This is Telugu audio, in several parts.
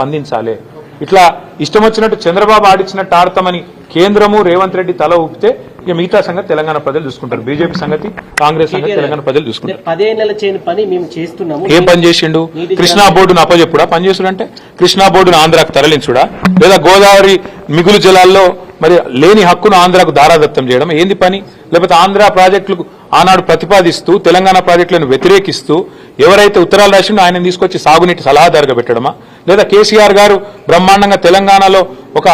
స్పందించాలి. ఇట్లా ఇష్టం వచ్చినట్టు చంద్రబాబు ఆడిచ్చినట్టు ఆడతామని కేంద్రము రేవంత్ రెడ్డి తల ఊపితే ఇక మిగతా సంగతి తెలంగాణ ప్రజలు చూసుకుంటారు. బీజేపీ సంగతి, కాంగ్రెస్ సంగతి తెలంగాణ ప్రజలు చూసుకుంటారు. 10 ఏళ్ల చేయని పని మేము చేస్తున్నాము. ఏం పని చేసిండు? కృష్ణా బోర్డును అప్పచెప్పుడా? పని చేసుడంటే కృష్ణా బోర్డును ఆంధ్రాకు తరలించుడా, లేదా గోదావరి మిగులు జలాల్లో మరి లేని హక్కును ఆంధ్రాకు దారాదత్తం చేయడం ఏంది పని? లేకపోతే ఆంధ్ర ప్రాజెక్టులకు ఆనాడు ప్రతిపాదిస్తూ తెలంగాణ ప్రాజెక్టులను వ్యతిరేకిస్తూ ఎవరైతే ఉత్తరాలు రాసిండో ఆయన తీసుకొచ్చి సాగునీటి సలహాదారుగా పెట్టడమా? లేదా కేసీఆర్ గారు బ్రహ్మాండంగా తెలంగాణలో ఒక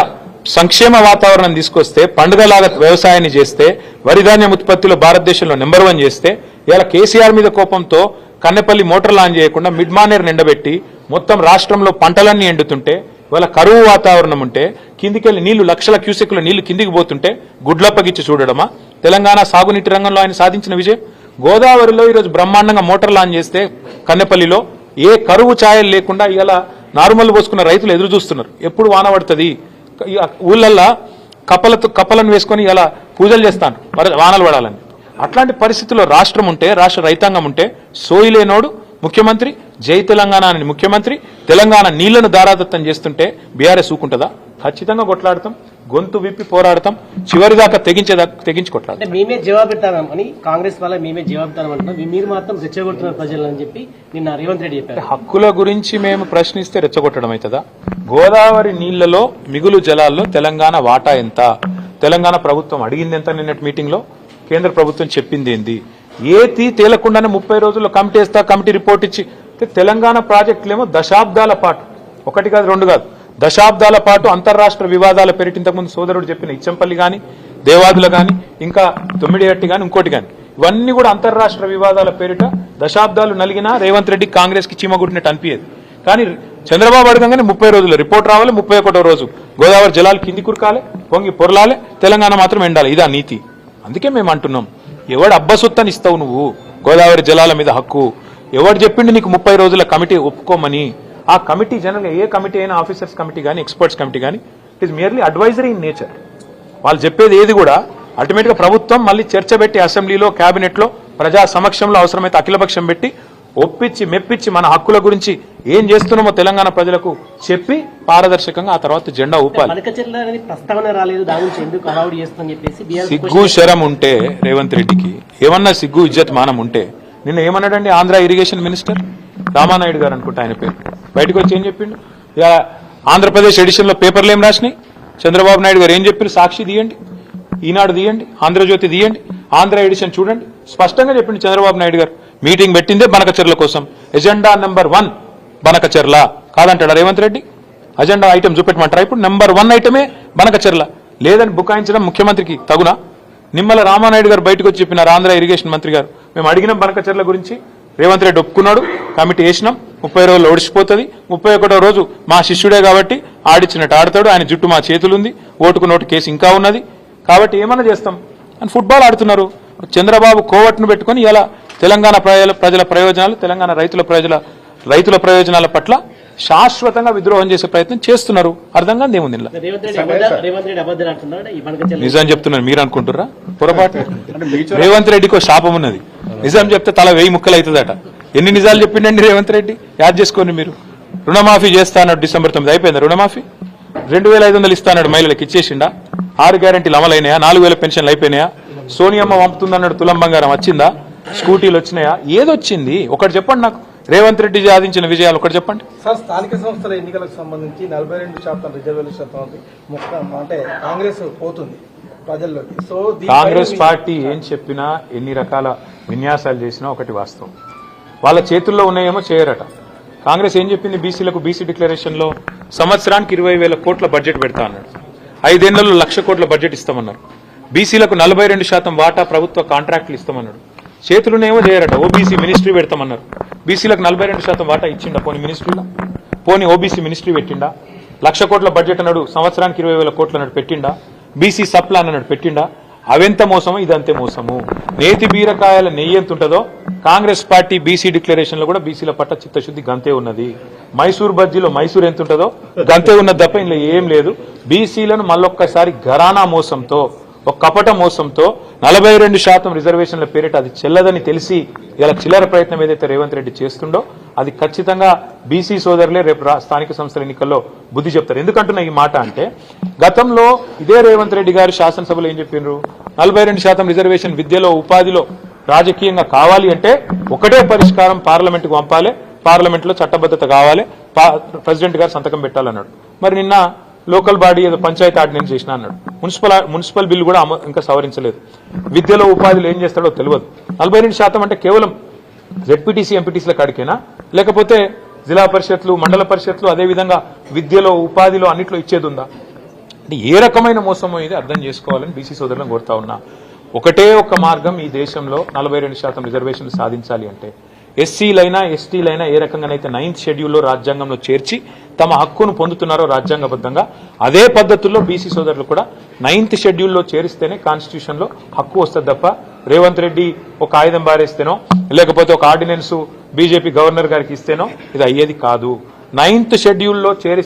సంక్షేమ వాతావరణం తీసుకొస్తే, పండుగలాగా వ్యవసాయాన్ని చేస్తే, వరిధాన్యం ఉత్పత్తిలో భారతదేశంలో నెంబర్ 1 చేస్తే, ఇలా కేసీఆర్ మీద కోపంతో కన్నెపల్లి మోటార్లు ఆన్ చేయకుండా మిడ్ మానేర్ నిండబెట్టి మొత్తం రాష్ట్రంలో పంటలన్నీ ఎండుతుంటే, ఇవాళ కరువు వాతావరణం ఉంటే, కిందికెళ్లి నీళ్లు లక్షల క్యూసెక్ల నీళ్లు కిందికి పోతుంటే గుడ్లప్పగిచ్చి చూడడమా తెలంగాణ సాగునీటి రంగంలో ఆయన సాధించిన విజయం? గోదావరిలో ఈరోజు బ్రహ్మాండంగా మోటార్లు ఆన్ చేస్తే కన్నెపల్లిలో ఏ కరువు ఛాయలు లేకుండా ఇలా నార్మల్ పోసుకున్న రైతులు ఎదురు చూస్తున్నారు. ఎప్పుడు వాన పడుతుంది, ఊళ్ళల్లో కప్పలను వేసుకొని ఇలా పూజలు చేస్తాను వానలు పడాలని. అట్లాంటి పరిస్థితుల్లో రాష్ట్రం ఉంటే, రాష్ట్ర రైతాంగం ఉంటే, సోయిలేనోడు ముఖ్యమంత్రి, జై తెలంగాణ అని ముఖ్యమంత్రి తెలంగాణ నీళ్లను దారాదత్తం చేస్తుంటే బీఆర్ఎస్ ఊకుంటుందా? ఖచ్చితంగా కొట్లాడతాం, గొంతు విప్పి పోరాడతాం, చివరిదాకా తెగించి కొట్లాడతాం. మేమే జవాబు పెడతామని కాంగ్రెస్ వల్ల మేమే జవాబు పెడతామంటున్నాం, మీరు మాత్రం రెచ్చగొడుతున్నారు ప్రజలని చెప్పి నిన్న రేవంత్ రెడ్డి చెప్పారు. హక్కుల గురించి మేము ప్రశ్నిస్తే రెచ్చగొట్టడం అవుతుందా? గోదావరి నీళ్లలో మిగులు జలాల్లో తెలంగాణ వాటా ఎంత? తెలంగాణ ప్రభుత్వం అడిగింది ఎంత? నిన్నటి మీటింగ్ లో కేంద్ర ప్రభుత్వం చెప్పింది ఏంది? ఏతి తేలకుండానే 30 రోజుల్లో కమిటీ వేస్తా, కమిటీ రిపోర్ట్ ఇచ్చి తెలంగాణ ప్రాజెక్టులేమో దశాబ్దాల పాటు, 1 కాదు 2 కాదు, దశాబ్దాల పాటు అంతర్రాష్ట్ర వివాదాల పేరిట ఇంతకుముందు సోదరుడు చెప్పిన ఇచ్చంపల్లి కానీ, దేవాదులు కానీ, ఇంకా తొమ్మిడిహట్టి కానీ, ఇంకోటి కానీ, ఇవన్నీ కూడా అంతర్రాష్ట్ర వివాదాల పేరిట దశాబ్దాలు నలిగినా రేవంత్ రెడ్డి కాంగ్రెస్ కి చీమగుట్టినట్టు అనిపించేది. కానీ చంద్రబాబు అడగంగానే 30 రోజులు రిపోర్ట్ రావాలి, 31వ రోజు గోదావరి జలాలు కింది కురకాలి, పొంగి పొరలాలి, తెలంగాణ మాత్రం ఎండాలి. ఇదా నీతి. అందుకే మేము అంటున్నాం, ఎవడు అబ్బసొత్తని ఇస్తావు నువ్వు గోదావరి జలాల మీద హక్కు? ఎవడు చెప్పిండు నీకు 30 రోజుల కమిటీ ఒప్పుకోమని? ఆ కమిటీ జనరల్గా ఏ కమిటీ అయినా, ఆఫీసర్స్ కమిటీ కానీ, ఎక్స్పర్ట్స్ కమిటీ కానీ, it is merely advisory in nature. వాళ్ళు చెప్పేది ఏది కూడా అల్టిమేట్ గా ప్రభుత్వం మళ్ళీ చర్చ పెట్టి అసెంబ్లీలో, కేబినెట్ లో, ప్రజా సమక్షంలో అవసరమైతే అఖిలపక్షం పెట్టి ఒప్పించి మెప్పించి మన హక్కుల గురించి ఏం చేస్తున్నామో తెలంగాణ ప్రజలకు చెప్పి పారదర్శకంగా ఆ తర్వాత జెండా ఊపాలి. సిగ్గు శరం ఉంటే రేవంత్ రెడ్డికి, ఏమన్నా సిగ్గు ఇజ్జత్ మానం ఉంటే, నిన్న ఏమన్నాడండి ఆంధ్ర ఇరిగేషన్ మినిస్టర్ రామానాయుడు గారు అనుకుంటా ఆయన పేరు, బయటకు వచ్చి ఏం చెప్పిండు? ఆంధ్రప్రదేశ్ ఎడిషన్ లో పేపర్లు ఏం రాసినాయి? చంద్రబాబు నాయుడు గారు ఏం చెప్పారు? సాక్షి తీయండి, ఈనాడు తీయండి, ఆంధ్రజ్యోతి తీయండి, ఆంధ్ర ఎడిషన్ చూడండి, స్పష్టంగా చెప్పిండు చంద్రబాబు నాయుడు గారు. మీటింగ్ పెట్టిందే బనకచెర్ల కోసం, ఎజెండా నెంబర్ 1 బనకచెర్ల కాదంటాడా రేవంత్ రెడ్డి? అజెండా ఐటమ్ చూపెట్టమంటారా? ఇప్పుడు నెంబర్ 1 ఐటమే బనకచెర్ల. లేదని బుకాయించడం ముఖ్యమంత్రికి తగునా? నిమ్మల రామానాయుడు గారు బయటకు వచ్చి చెప్పినారు, ఆంధ్ర ఇరిగేషన్ మంత్రి గారు, మేము అడిగినాం బనకచెర్ల గురించి, రేవంత్ రెడ్డి ఒప్పుకున్నాడు, కమిటీ వేసినాం, 30 రోజులు ఓడిచిపోతుంది, 31వ రోజు మా శిష్యుడే కాబట్టి ఆడిచ్చినట్టు ఆడతాడు, ఆయన జుట్టు మా చేతులుంది, ఓటుకు నోటు కేసు ఇంకా ఉన్నది కాబట్టి ఏమన్నా చేస్తాం అని ఫుట్బాల్ ఆడుతున్నారు. చంద్రబాబు కోవట్ను పెట్టుకుని ఇలా తెలంగాణ ప్రజల ప్రయోజనాలు, తెలంగాణ రైతుల ప్రయోజనాల పట్ల శాశ్వతంగా విద్రోహం చేసే ప్రయత్నం చేస్తున్నారు. అర్థం కాదు ఏముంది. నిజం చెప్తున్నారు మీరు అనుకుంటున్నారా? పొరపాటు. రేవంత్ రెడ్డికి శాపం ఉన్నది, నిజం చెప్తే తల 1000 ముక్కలు అవుతుందట. ఎన్ని నిజాలు చెప్పిండండి రేవంత్ రెడ్డి? యాద్ చేసుకోండి మీరు. రుణమాఫీ చేస్తా అన్నాడు డిసెంబర్ 9, అయిపోయిందా రుణమాఫీ? 2500 ఇస్తా అన్నాడు, మహిళలకు ఇచ్చేసిండా? 6 గ్యారెంటీలు అమలైనాయా? 4000 పెన్షన్లు అయిపోయినాయా? సోనియమ్మ పంపుతుందన్నాడు, తులం బంగారం వచ్చిందా? స్కూటీలు వచ్చినాయా? ఏదొచ్చింది ఒకటి చెప్పండి నాకు. రేవంత్ రెడ్డి సాధించిన విజయాలు ఒకటి చెప్పండి సార్. స్థానిక సంస్థల ఎన్నికలకు సంబంధించి 42% రిజర్వేషన్ అంటే కాంగ్రెస్ పోతుంది ప్రజల్లోకి. సో కాంగ్రెస్ పార్టీ ఏం చెప్పినా, ఎన్ని రకాల విన్యాసాలు చేసినా ఒకటి వాస్తవం, వాళ్ళ చేతుల్లో ఉన్నాయేమో చేయరట. కాంగ్రెస్ ఏం చెప్పింది? బీసీలకు బీసీ డిక్లరేషన్ లో సంవత్సరానికి 20,000 కోట్ల బడ్జెట్ పెడతా అన్నాడు, 5 ఏళ్లలో 1,00,000 కోట్ల బడ్జెట్ ఇస్తామన్నారు. బీసీలకు 42% వాటా ప్రభుత్వ కాంట్రాక్టులు ఇస్తామన్నాడు, చేతులునేమో చేయరట. ఓబీసీ మినిస్ట్రీ పెడతామన్నారు, బీసీలకు 42% వాటా ఇచ్చిండా? పోనీ మినిస్ట్రీలో, పోనీ ఓబీసీ మినిస్ట్రీ పెట్టిండా? 1,00,000 కోట్ల బడ్జెట్ అన్నాడు, సంవత్సరానికి 20,000 కోట్లు అన్నాడు, పెట్టిండా? బీసీ సబ్ ప్లాన్ అన్నాడు, పెట్టిండా? అవెంత మోసమో ఇదంతే మోసము. నేతి బీరకాయల నెయ్యి ఎంత ఉంటుందో కాంగ్రెస్ పార్టీ బీసీ డిక్లరేషన్ లో కూడా బీసీల పట్ల చిత్తశుద్ధి గంతే ఉన్నది. మైసూర్ బజ్జీలో మైసూర్ ఎంత ఉంటుందో గంతే ఉన్నది తప్ప ఇందులో ఏం లేదు. బీసీలను మళ్ళొక్కసారి ఘరానా మోసంతో, ఒక కపట మోసంతో 42% రిజర్వేషన్ల పేరిట అది చెల్లదని తెలిసి ఇలా చిల్లర ప్రయత్నం ఏదైతే రేవంత్ రెడ్డి చేస్తుండో అది ఖచ్చితంగా బీసీ సోదరులే రేపు స్థానిక సంస్థల ఎన్నికల్లో బుద్ధి చెప్తారు. ఎందుకంటున్నా ఈ మాట అంటే గతంలో ఇదే రేవంత్ రెడ్డి గారు శాసనసభలో ఏం చెప్పినారు, 42% రిజర్వేషన్ విద్యలో ఉపాధిలో రాజకీయంగా కావాలి అంటే ఒకటే పరిష్కారం, పార్లమెంట్కు పంపాలి, పార్లమెంట్లో చట్టబద్ధత కావాలి, ప్రెసిడెంట్ గారు సంతకం పెట్టాలన్నాడు. మరి నిన్న లోకల్ బాడీ ఏదో పంచాయతీ ఆర్డినెన్స్ చేసిన అన్నాడు. మున్సిపల్ బిల్లు కూడా ఇంకా సవరించలేదు. విద్యలో ఉపాధిలో ఏం చేస్తాడో తెలియదు. 42% అంటే కేవలం జెడ్పీటీసీ ఎంపీటీసీల కాడికేనా, లేకపోతే జిల్లా పరిషత్లు, మండల పరిషత్లు, అదేవిధంగా విద్యలో ఉపాధిలో అన్నిట్లో ఇచ్చేది ఉందా? అంటే ఏ రకమైన మోసమో ఇది అర్థం చేసుకోవాలని బీసీ సోదరులను కోరుతా ఉన్నా. ఒకటే ఒక్క మార్గం ఈ దేశంలో 42% రిజర్వేషన్లు సాధించాలి అంటే ఎస్సీలైనా ఎస్టీలైనా ఏ రకంగానైతే 9th షెడ్యూల్లో రాజ్యాంగంలో చేర్చి తమ హక్కును పొందుతున్నారో రాజ్యాంగబద్ధంగా అదే పద్ధతుల్లో బీసీ సోదరులు కూడా 9th షెడ్యూల్లో చేరిస్తేనే కాన్స్టిట్యూషన్లో హక్కు వస్తుంది తప్ప రేవంత్ రెడ్డి ఒక ఆయుధం బారేస్తేనో లేకపోతే ఒక ఆర్డినెన్స్ బీజేపీ గవర్నర్ గారికి ఇస్తేనో ఇది అయ్యేది కాదు. 9th షెడ్యూల్లో చేరి